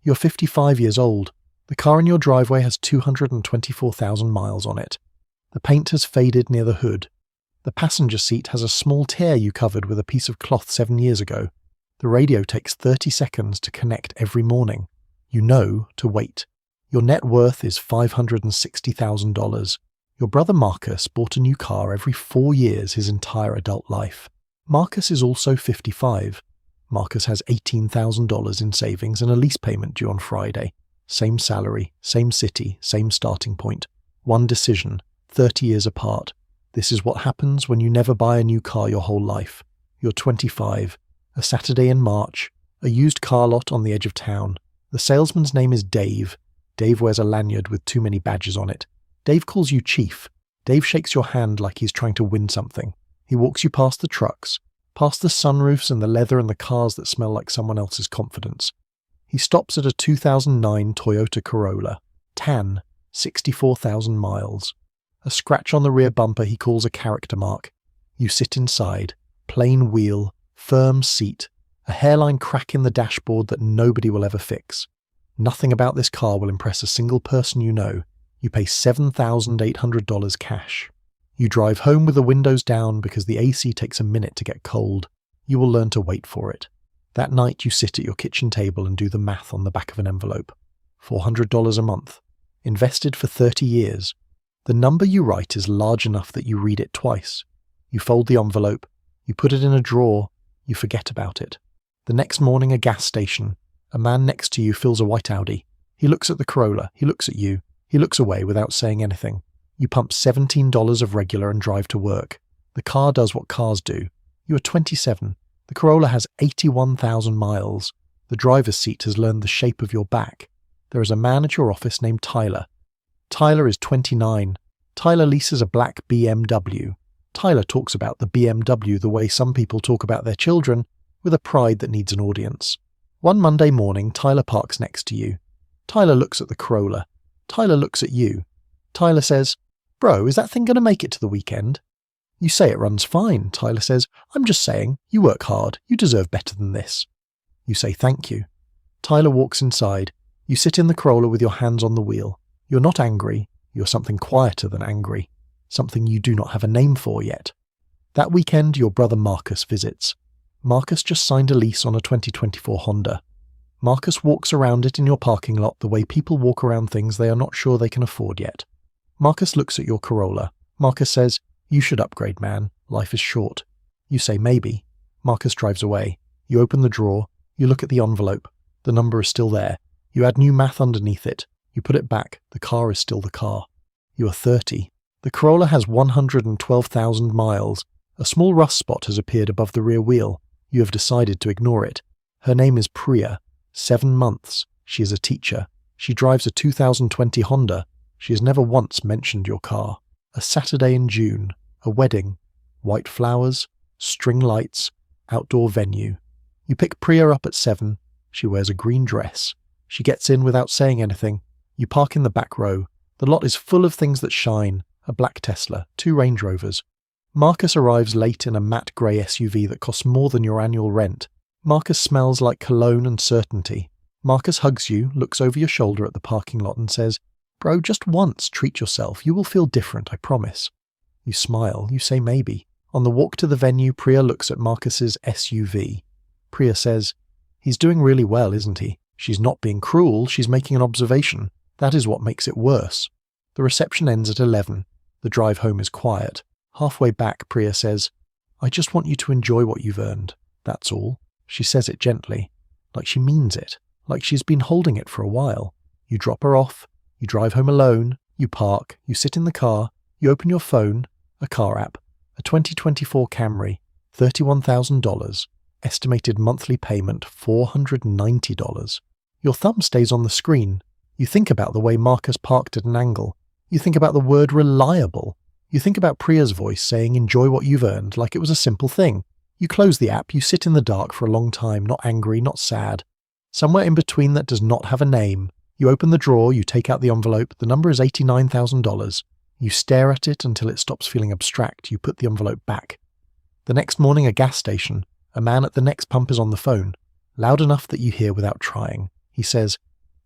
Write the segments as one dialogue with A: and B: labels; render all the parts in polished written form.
A: You're 55 years old. The car in your driveway has 224,000 miles on it. The paint has faded near the hood. The passenger seat has a small tear you covered with a piece of cloth 7 years ago. The radio takes 30 seconds to connect every morning. You know to wait. Your net worth is $560,000. Your brother Marcus bought a new car every 4 years his entire adult life. Marcus is also 55. Marcus has $18,000 in savings and a lease payment due on Friday. Same salary, same city, same starting point. One decision, 30 years apart. This is what happens when you never buy a new car your whole life. You're 25. A Saturday in March. A used car lot on the edge of town. The salesman's name is Dave. Dave wears a lanyard with too many badges on it. Dave calls you Chief. Dave shakes your hand like he's trying to win something. He walks you past the trucks, past the sunroofs and the leather and the cars that smell like someone else's confidence. He stops at a 2009 Toyota Corolla. Tan, 64,000 miles. A scratch on the rear bumper he calls a character mark. You sit inside. Plain wheel, firm seat, a hairline crack in the dashboard that nobody will ever fix. Nothing about this car will impress a single person you know. You pay $7,800 cash. You drive home with the windows down because the AC takes a minute to get cold. You will learn to wait for it. That night you sit at your kitchen table and do the math on the back of an envelope. $400 a month. Invested for 30 years. The number you write is large enough that you read it twice. You fold the envelope. You put it in a drawer. You forget about it. The next morning, a gas station. A man next to you fills a white Audi. He looks at the Corolla. He looks at you. He looks away without saying anything. You pump $17 of regular and drive to work. The car does what cars do. You are 27. The Corolla has 81,000 miles. The driver's seat has learned the shape of your back. There is a man at your office named Tyler. Tyler is 29. Tyler leases a black BMW. Tyler talks about the BMW the way some people talk about their children, with a pride that needs an audience. One Monday morning, Tyler parks next to you. Tyler looks at the Corolla. Tyler looks at you. Tyler says, "Bro, is that thing going to make it to the weekend?" You say it runs fine. Tyler says, "I'm just saying, you work hard. You deserve better than this." You say thank you. Tyler walks inside. You sit in the Corolla with your hands on the wheel. You're not angry. You're something quieter than angry. Something you do not have a name for yet. That weekend, your brother Marcus visits. Marcus just signed a lease on a 2024 Honda. Marcus walks around it in your parking lot the way people walk around things they are not sure they can afford yet. Marcus looks at your Corolla. Marcus says, "You should upgrade, man. Life is short." You say maybe. Marcus drives away. You open the drawer. You look at the envelope. The number is still there. You add new math underneath it. You put it back. The car is still the car. You are 30. The Corolla has 112,000 miles. A small rust spot has appeared above the rear wheel. You have decided to ignore it. Her name is Priya. 7 months. She is a teacher. She drives a 2020 Honda. She has never once mentioned your car. A Saturday in June. A wedding. White flowers. String lights. Outdoor venue. You pick Priya up at 7. She wears a green dress. She gets in without saying anything. You park in the back row. The lot is full of things that shine. A black Tesla. 2 Range Rovers. Marcus arrives late in a matte grey SUV that costs more than your annual rent. Marcus smells like cologne and certainty. Marcus hugs you, looks over your shoulder at the parking lot and says, "Bro, just once, treat yourself. You will feel different, I promise." You smile. You say maybe. On the walk to the venue, Priya looks at Marcus's SUV. Priya says, "He's doing really well, isn't he? She's not being cruel. She's making an observation. That is what makes it worse." The reception ends at 11. The drive home is quiet. Halfway back, Priya says, "I just want you to enjoy what you've earned. That's all." She says it gently, like she means it, like she's been holding it for a while. You drop her off. You drive home alone. You park. You sit in the car. You open your phone, a car app, a 2024 Camry, $31,000, estimated monthly payment $490. Your thumb stays on the screen. You think about the way Marcus parked at an angle. You think about the word reliable. You think about Priya's voice saying enjoy what you've earned like it was a simple thing. You close the app, you sit in the dark for a long time, not angry, not sad. Somewhere in between that does not have a name. You open the drawer, you take out the envelope, the number is $89,000. You stare at it until it stops feeling abstract, you put the envelope back. The next morning, a gas station. A man at the next pump is on the phone, loud enough that you hear without trying. He says,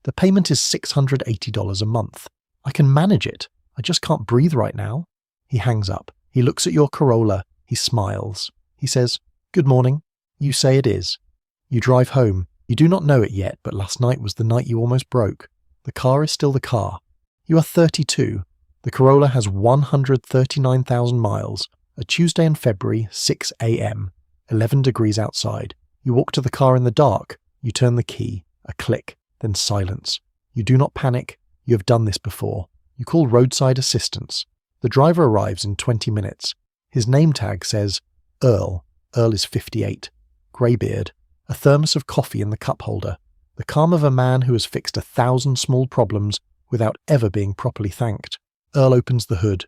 A: The payment is $680 a month. I can manage it. I just can't breathe right now. He hangs up. He looks at your Corolla. He smiles. He says, "Good morning." You say it is. You drive home. You do not know it yet, but last night was the night you almost broke. The car is still the car. You are 32. The Corolla has 139,000 miles. A Tuesday in February, 6 a.m. 11 degrees outside. You walk to the car in the dark. You turn the key. A click. Then silence. You do not panic. You have done this before. You call roadside assistance. The driver arrives in 20 minutes. His name tag says Earl. Earl is 58. Greybeard. A thermos of coffee in the cup holder. The calm of a man who has fixed 1,000 small problems without ever being properly thanked. Earl opens the hood.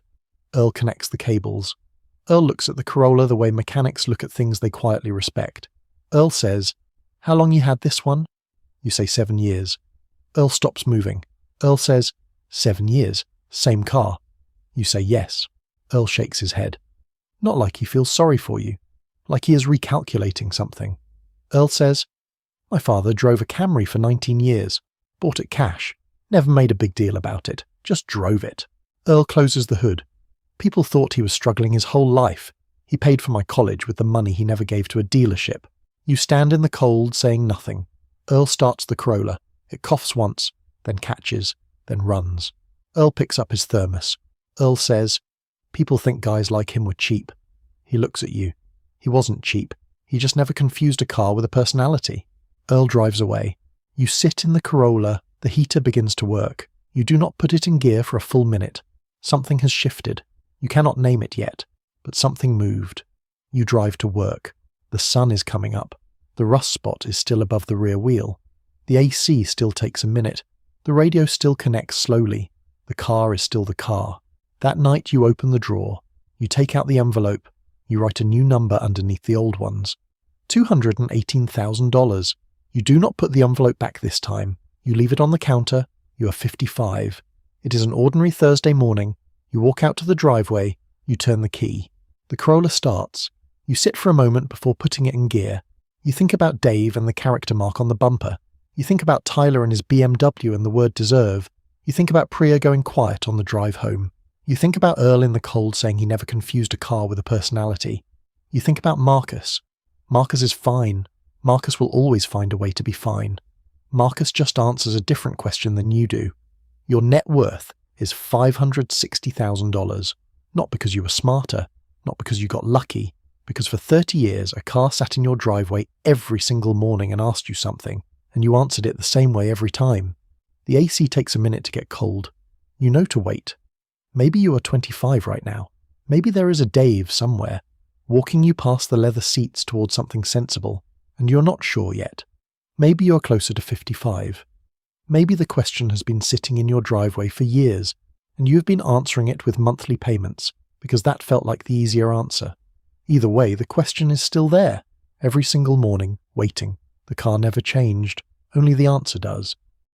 A: Earl connects the cables. Earl looks at the Corolla the way mechanics look at things they quietly respect. Earl says, "How long you had this one?" You say 7 years. Earl stops moving. Earl says, 7 years. Same car. You say yes. Earl shakes his head. Not like he feels sorry for you. Like he is recalculating something. Earl says, "My father drove a Camry for 19 years. Bought it cash. Never made a big deal about it. Just drove it." Earl closes the hood. People thought he was struggling his whole life. He paid for my college with the money he never gave to a dealership. You stand in the cold saying nothing. Earl starts the Corolla. It coughs once, then catches, then runs. Earl picks up his thermos. Earl says, "People think guys like him were cheap." He looks at you. He wasn't cheap. He just never confused a car with a personality. Earl drives away. You sit in the Corolla. The heater begins to work. You do not put it in gear for a full minute. Something has shifted. You cannot name it yet, but something moved. You drive to work. The sun is coming up. The rust spot is still above the rear wheel. The AC still takes a minute. The radio still connects slowly. The car is still the car. That night you open the drawer. You take out the envelope. You write a new number underneath the old ones. $218,000. You do not put the envelope back this time. You leave it on the counter. You are 55. It is an ordinary Thursday morning. You walk out to the driveway. You turn the key. The Corolla starts. You sit for a moment before putting it in gear. You think about Dave and the character mark on the bumper. You think about Tyler and his BMW and the word deserve. You think about Priya going quiet on the drive home. You think about Earl in the cold saying he never confused a car with a personality. You think about Marcus. Marcus is fine. Marcus will always find a way to be fine. Marcus just answers a different question than you do. Your net worth is $560,000. Not because you were smarter, not because you got lucky, because for 30 years a car sat in your driveway every single morning and asked you something, and you answered it the same way every time. The AC takes a minute to get cold. You know to wait. Maybe you are 25 right now. Maybe there is a Dave somewhere, walking you past the leather seats towards something sensible, and you're not sure yet. Maybe you're closer to 55. Maybe the question has been sitting in your driveway for years, and you've been answering it with monthly payments, because that felt like the easier answer. Either way, the question is still there, every single morning, waiting. The car never changed, only the answer does.